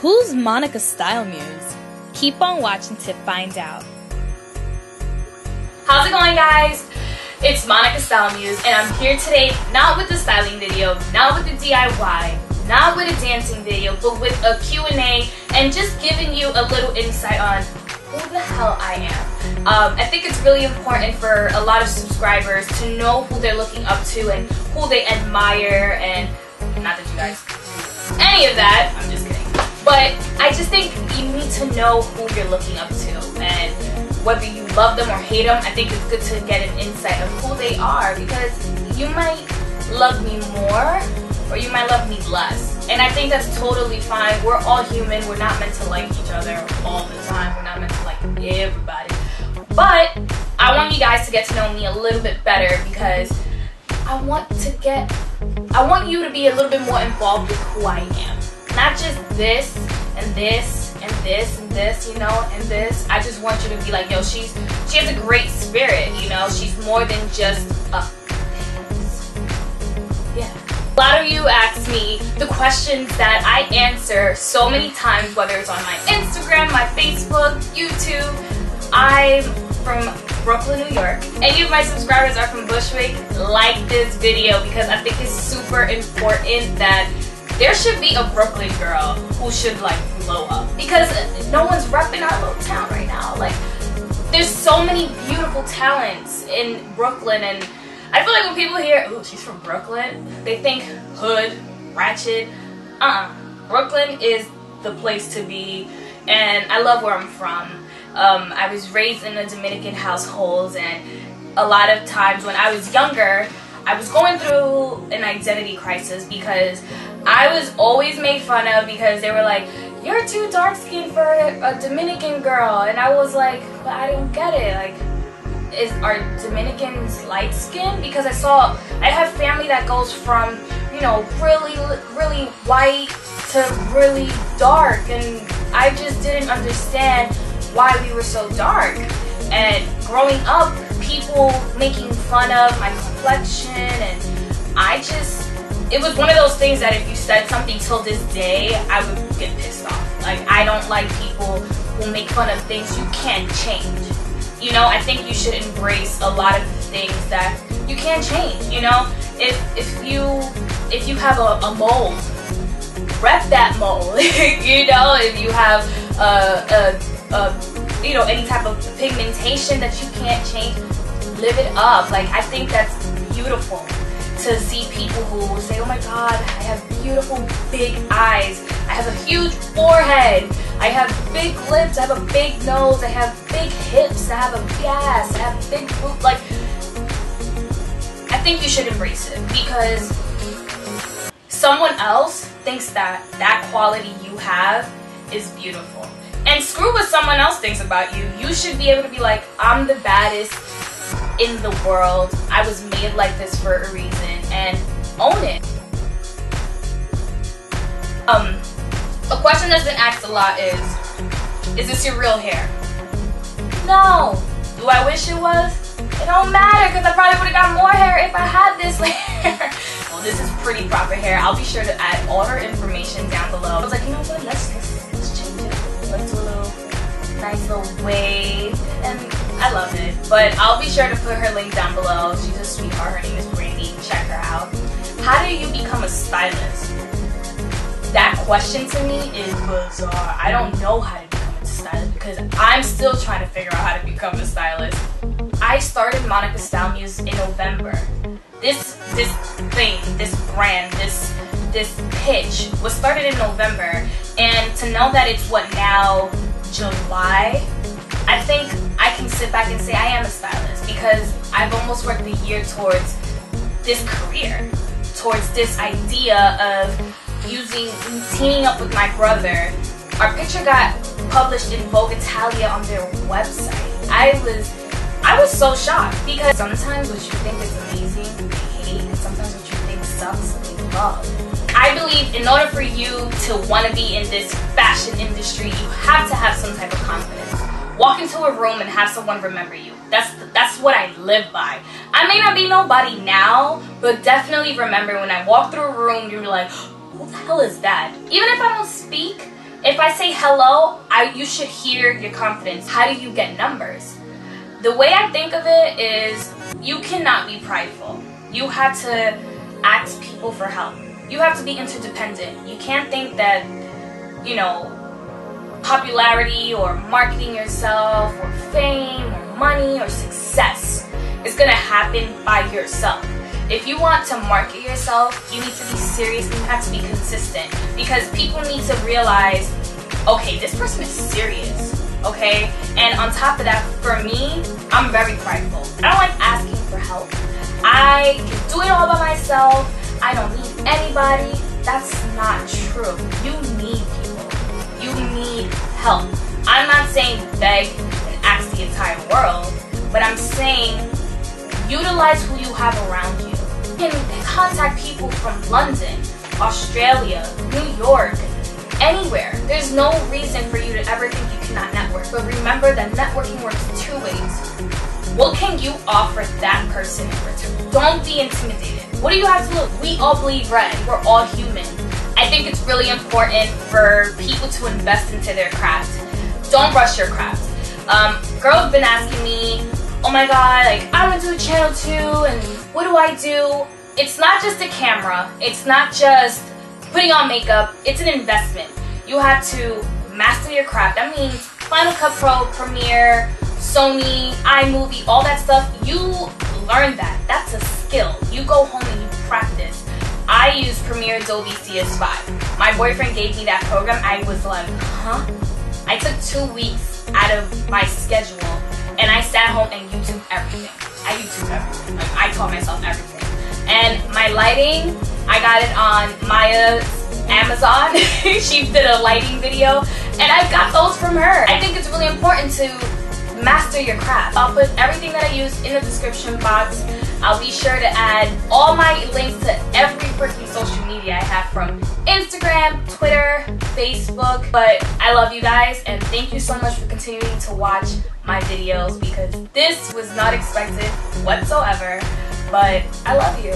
Who's MonicaStyleMuse? Keep on watching to find out. How's it going, guys? It's MonicaStyleMuse, and I'm here today not with the styling video, not with the DIY, not with a dancing video, but with a Q&A and just giving you a little insight on who the hell I am. I think it's really important for a lot of subscribers to know who they're looking up to and who they admire, and not that you guys do any of that, I'm just kidding. But I just think you need to know who you're looking up to, and whether you love them or hate them, I think it's good to get an insight of who they are, because you might love me more or you might love me less. And I think that's totally fine. We're all human. We're not meant to like each other all the time. We're not meant to like everybody. But I want you guys to get to know me a little bit better, because I want you to be a little bit more involved with who I am. Not just this and this and this and this, you know, and this. I just want you to be like, yo, she has a great spirit, you know. She's more than just a... Yeah. A lot of you ask me the questions that I answer so many times, whether it's on my Instagram, my Facebook, YouTube. I'm from Brooklyn, New York. Any of my subscribers are from Bushwick, like this video, because I think it's super important that there should be a Brooklyn girl who should like blow up, because no one's repping our little town right now. Like, there's so many beautiful talents in Brooklyn, and I feel like when people hear, "Ooh, she's from Brooklyn," they think hood, ratchet. Brooklyn is the place to be, and I love where I'm from. I was raised in a Dominican household, and a lot of times when I was younger, I was going through an identity crisis, because I was always made fun of, because they were like, "You're too dark skinned for a Dominican girl," and I was like, but I don't get it. Like, are Dominicans light skinned? Because I have family that goes from, you know, really, really white to really dark, and I just didn't understand why we were so dark. And growing up, people making fun of my complexion, and it was one of those things that if you said something till this day, I would get pissed off. Like, I don't like people who make fun of things you can't change. You know, I think you should embrace a lot of the things that you can't change. You know, if you have a mole, rep that mole. You know, if you have you know, any type of pigmentation that you can't change, live it up. Like, I think that's beautiful to see people who say, "Oh my God, I have beautiful big eyes, I have a huge forehead, I have big lips, I have a big nose, I have big hips, I have a big ass, I have big boobs." Like, I think you should embrace it, because someone else thinks that that quality you have is beautiful. And screw what someone else thinks about you. You should be able to be like, "I'm the baddest in the world. I was made like this for a reason," and own it. A question that's been asked a lot is this your real hair? No. Do I wish it was? It don't matter, because I probably would have got more hair if I had this hair. Well, this is pretty proper hair. I'll be sure to add all her information down below. I was like, you know what, let's change it. Let's do a nice little wave, and I love it. But I'll be sure to put her link down below. She's a sweetheart. Her name is Brandy. Check her out. How do you become a stylist? That question to me is bizarre. I don't know how to become a stylist, because I'm still trying to figure out how to become a stylist. I started MonicaStyleMuse in November. This thing, this brand, this pitch was started in November, and to know that it's what now, July, I think I can sit back and say I am a stylist, because I've almost worked a year towards this career, towards this idea of teaming up with my brother. Our picture got published in Vogue Italia on their website. I was so shocked, because sometimes what you think is amazing, they hate, and sometimes what you think sucks, they love. I believe in order for you to want to be in this fashion industry, you have to have some type of confidence. Walk into a room and have someone remember you. That's what I live by. I may not be nobody now, but definitely remember when I walk through a room, you're like, who the hell is that? Even if I don't speak, If I say hello, you should hear your confidence. How do you get numbers? The way I think of it is you cannot be prideful. You have to ask people for help. You have to be interdependent. You can't think that, you know, popularity or marketing yourself or fame or money or success is going to happen by yourself. If you want to market yourself, you need to be serious and you have to be consistent, because people need to realize, okay, this person is serious, okay? And on top of that, for me, I'm very prideful. I don't like asking for help. I can do it all by myself. I don't need anybody. That's not true. You need people. You need help. I'm not saying beg and ask the entire world, but I'm saying utilize who you have around you. You can contact people from London, Australia, New York, anywhere. There's no reason for you to ever think you cannot network. But remember that networking works two ways. What can you offer that person in return? Don't be intimidated. What do you have to look? We all bleed red. We're all human. I think it's really important for people to invest into their craft. Don't rush your craft. Girls have been asking me, oh my god, like, I want to do a channel too, and what do I do? It's not just a camera. It's not just putting on makeup. It's an investment. You have to master your craft. That means Final Cut Pro, Premiere, Sony, iMovie, all that stuff. You learn that. That's a skill. You go home and you practice. I use Premiere Adobe CS5. My boyfriend gave me that program. I was like, huh? I took 2 weeks out of my schedule and I sat home and YouTube everything. I YouTube everything. Like, I taught myself everything. And my lighting, I got it on Maya's Amazon. She did a lighting video and I got those from her. I think it's really important to master your craft. I'll put everything that I use in the description box. I'll be sure to add all my links to every freaking social media I have, from Instagram, Twitter, Facebook. But I love you guys and thank you so much for continuing to watch my videos, because this was not expected whatsoever. But I love you.